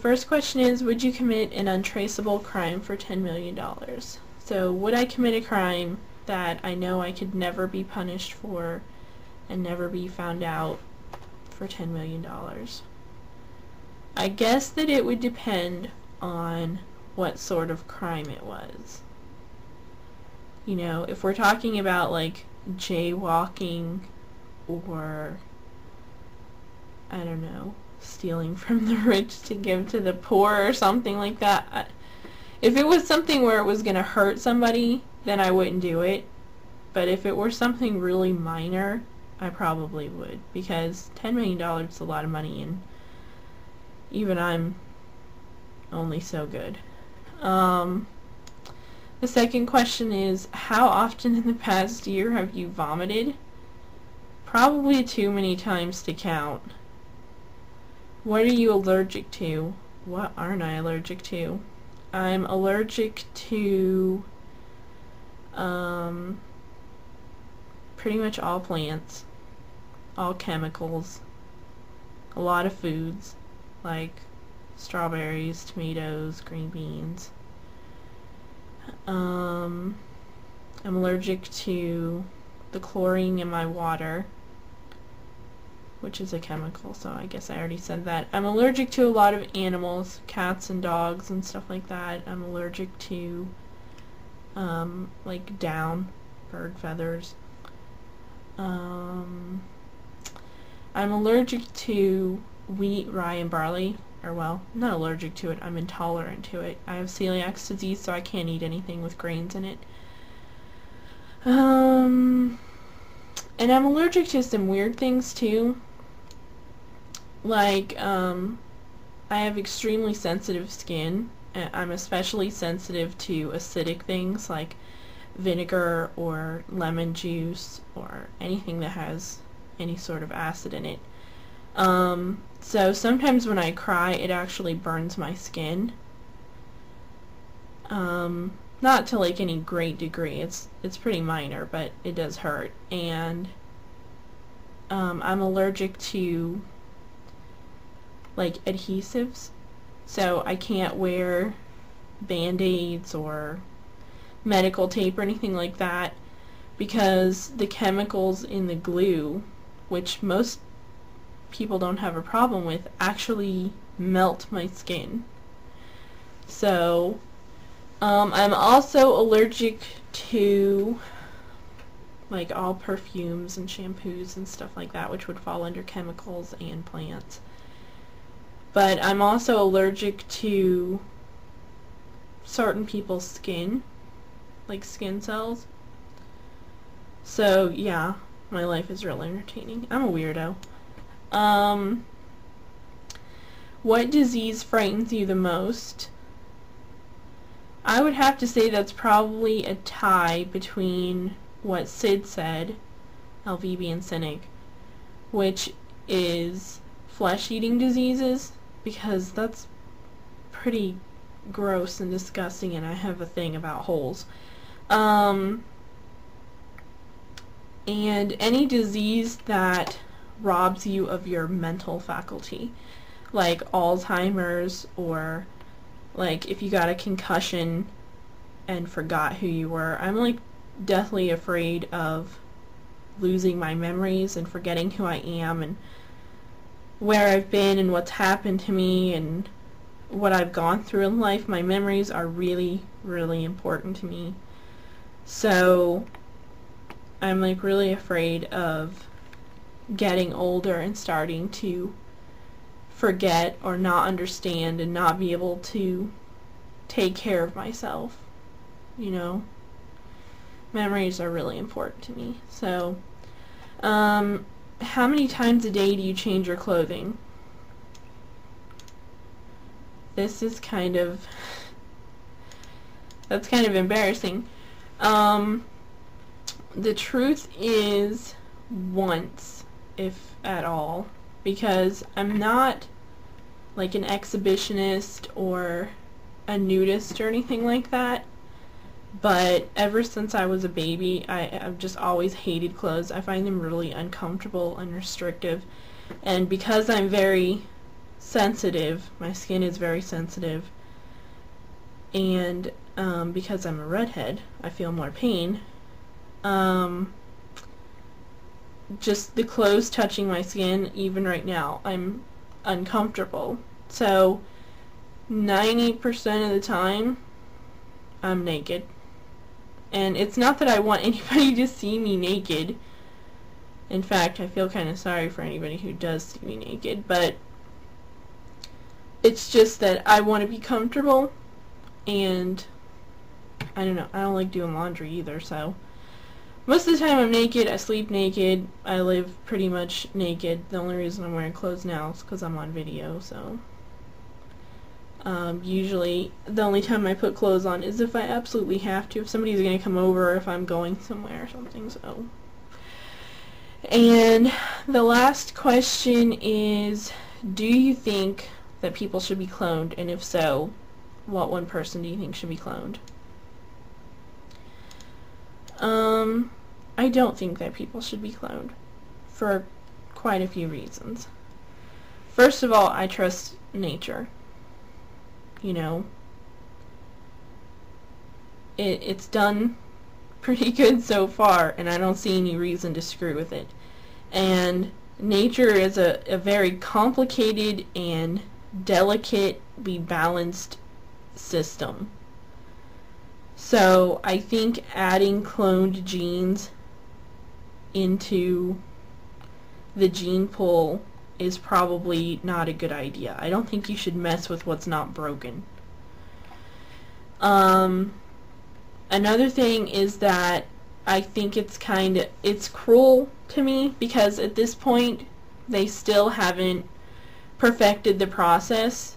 first question is, would you commit an untraceable crime for $10 million? So would I commit a crime that I know I could never be punished for and never be found out for $10 million? I guess that it would depend on what sort of crime it was. You know, if we're talking about like jaywalking or, I don't know, stealing from the rich to give to the poor or something like that. If it was something where it was going to hurt somebody, then I wouldn't do it. But if it were something really minor, I probably would. Because $10 million is a lot of money, and even I'm only so good. The second question is, how often in the past year have you vomited? Probably too many times to count. What are you allergic to? What aren't I allergic to? I'm allergic to pretty much all plants, all chemicals, a lot of foods like strawberries, tomatoes, green beans. I'm allergic to the chlorine in my water, which is a chemical, so I guess I already said that. I'm allergic to a lot of animals, cats and dogs and stuff like that. I'm allergic to like down, bird feathers. I'm allergic to wheat, rye, and barley. Or, well, I'm not allergic to it, I'm intolerant to it. I have celiac disease, so I can't eat anything with grains in it. And I'm allergic to some weird things too. Like, I have extremely sensitive skin. I'm especially sensitive to acidic things like vinegar or lemon juice or anything that has any sort of acid in it. So sometimes when I cry, it actually burns my skin. Not to like any great degree. It's pretty minor, but it does hurt. And I'm allergic to like adhesives, so I can't wear band-aids or medical tape or anything like that because the chemicals in the glue, which most people don't have a problem with, actually melt my skin. So I'm also allergic to like all perfumes and shampoos and stuff like that, which would fall under chemicals and plants. But I'm also allergic to certain people's skin, like skin cells. So yeah, my life is real entertaining. I'm a weirdo. What disease frightens you the most? I would have to say that's probably a tie between what Sid said, LVB and Cynic, which is flesh-eating diseases, because that's pretty gross and disgusting, and I have a thing about holes. And any disease that robs you of your mental faculty, like Alzheimer's, or like if you got a concussion and forgot who you were. I'm like deathly afraid of losing my memories and forgetting who I am and where I've been and what's happened to me and what I've gone through in life. My memories are really, really important to me. So I'm like really afraid of getting older and starting to forget or not understand and not be able to take care of myself. You know, memories are really important to me. So how many times a day do you change your clothing? This is kind of, that's kind of embarrassing. The truth is once, if at all, because I'm not like an exhibitionist or a nudist or anything like that. But ever since I was a baby, I've just always hated clothes. I find them really uncomfortable and restrictive. And because I'm very sensitive. My skin is very sensitive, and because I'm a redhead, I feel more pain. Just the clothes touching my skin, even right now, I'm uncomfortable. So 90% of the time, I'm naked. And it's not that I want anybody to see me naked. In fact, I feel kind of sorry for anybody who does see me naked, but it's just that I want to be comfortable, and I don't know, I don't like doing laundry either, so most of the time I'm naked, I sleep naked, I live pretty much naked. The only reason I'm wearing clothes now is because I'm on video, so usually the only time I put clothes on is if I absolutely have to, if somebody's going to come over, or if I'm going somewhere or something, so. And the last question is, do you think that people should be cloned, and if so, what one person do you think should be cloned? I don't think that people should be cloned, for quite a few reasons. First of all, I trust nature. You know, it's done pretty good so far, and I don't see any reason to screw with it. And nature is a very complicated and delicately balanced system. So I think adding cloned genes into the gene pool is probably not a good idea. I don't think you should mess with what's not broken. Another thing is that I think it's cruel to me, because at this point they still haven't perfected the process.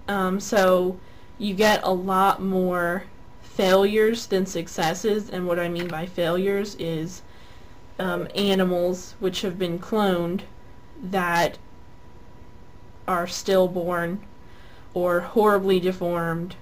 So you get a lot more failures than successes, and what I mean by failures is animals which have been cloned that are stillborn or horribly deformed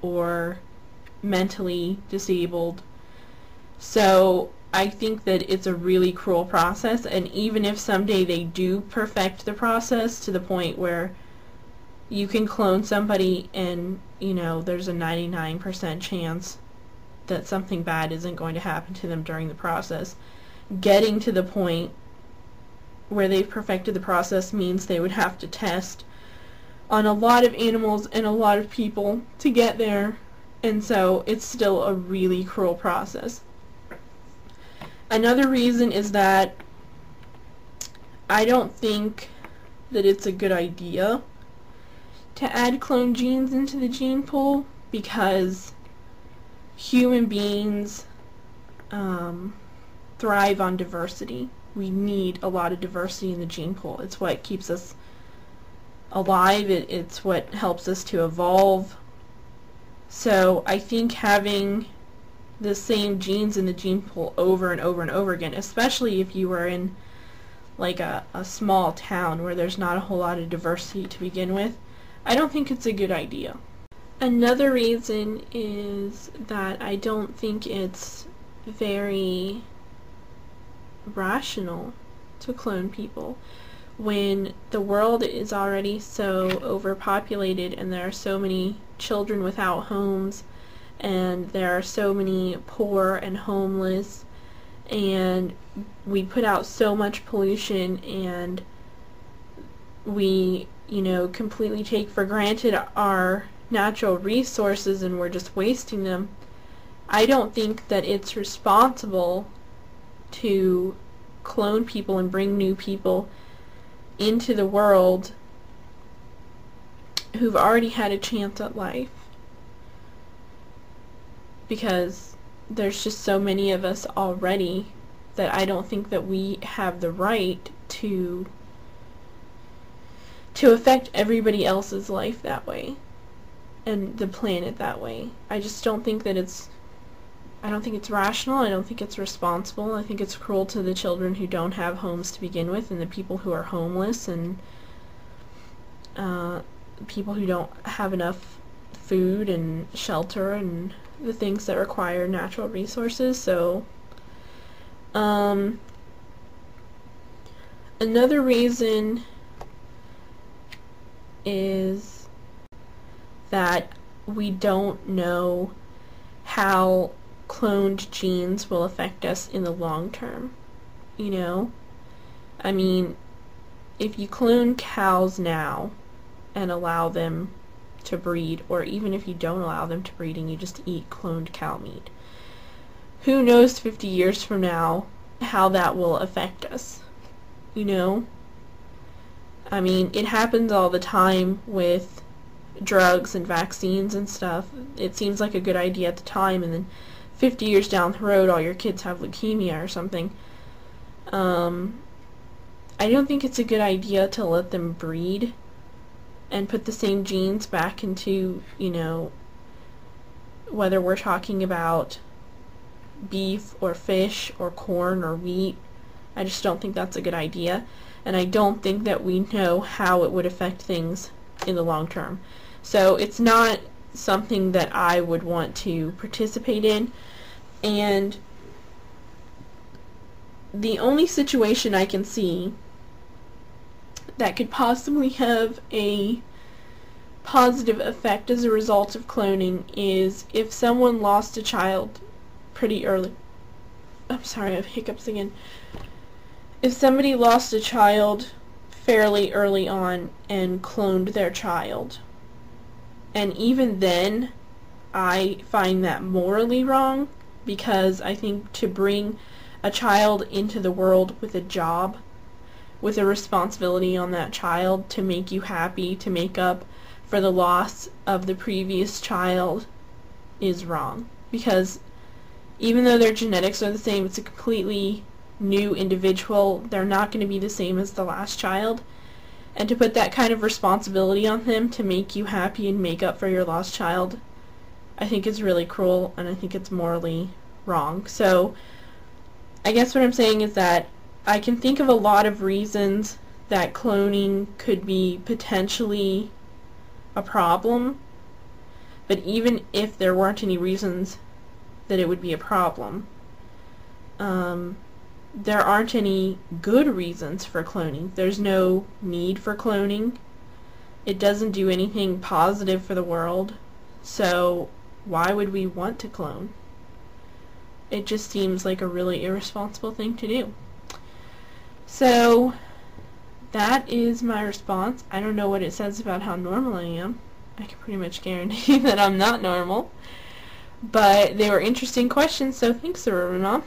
or mentally disabled. So I think that it's a really cruel process, and even if someday they do perfect the process to the point where you can clone somebody and, you know, there's a 99% chance that something bad isn't going to happen to them during the process, getting to the point where they've perfected the process means they would have to test on a lot of animals and a lot of people to get there, and so it's still a really cruel process. Another reason is that I don't think that it's a good idea to add cloned genes into the gene pool, because human beings thrive on diversity. We need a lot of diversity in the gene pool. It's what keeps us alive. It's what helps us to evolve. So I think having the same genes in the gene pool over and over and over again, especially if you were in like a small town where there's not a whole lot of diversity to begin with, I don't think it's a good idea. Another reason is that I don't think it's very rational to clone people when the world is already so overpopulated and there are so many children without homes, and there are so many poor and homeless, and we put out so much pollution, and we, you know, completely take for granted our natural resources and we're just wasting them. I don't think that it's responsible to clone people and bring new people into the world who've already had a chance at life, because there's just so many of us already that I don't think that we have the right to affect everybody else's life that way and the planet that way. I just don't think that I don't think it's rational. I don't think it's responsible. I think it's cruel to the children who don't have homes to begin with, and the people who are homeless, and people who don't have enough food and shelter and the things that require natural resources. So another reason is that we don't know how cloned genes will affect us in the long term. You know? I mean, if you clone cows now and allow them to breed, or even if you don't allow them to breed and you just eat cloned cow meat, who knows 50 years from now how that will affect us, you know? I mean, it happens all the time with drugs and vaccines and stuff. It seems like a good idea at the time, and then 50 years down the road all your kids have leukemia or something. I don't think it's a good idea to let them breed and put the same genes back into, you know, whether we're talking about beef or fish or corn or wheat. I just don't think that's a good idea, and I don't think that we know how it would affect things in the long term. So it's not something that I would want to participate in, and the only situation I can see that could possibly have a positive effect as a result of cloning is if someone lost a child pretty early. I'm sorry, I have hiccups again. If somebody lost a child fairly early on and cloned their child, and even then I find that morally wrong, because I think to bring a child into the world with a job, with a responsibility on that child to make you happy, to make up for the loss of the previous child, is wrong. Because even though their genetics are the same, it's a completely new individual. They're not going to be the same as the last child. And to put that kind of responsibility on them to make you happy and make up for your lost child, I think is really cruel, and I think it's morally wrong. So I guess what I'm saying is that I can think of a lot of reasons that cloning could be potentially a problem, but even if there weren't any reasons that it would be a problem, there aren't any good reasons for cloning. There's no need for cloning. It doesn't do anything positive for the world, so why would we want to clone? It just seems like a really irresponsible thing to do. So that is my response. I don't know what it says about how normal I am. I can pretty much guarantee that I'm not normal. But they were interesting questions, so thanks, Aurora Mom.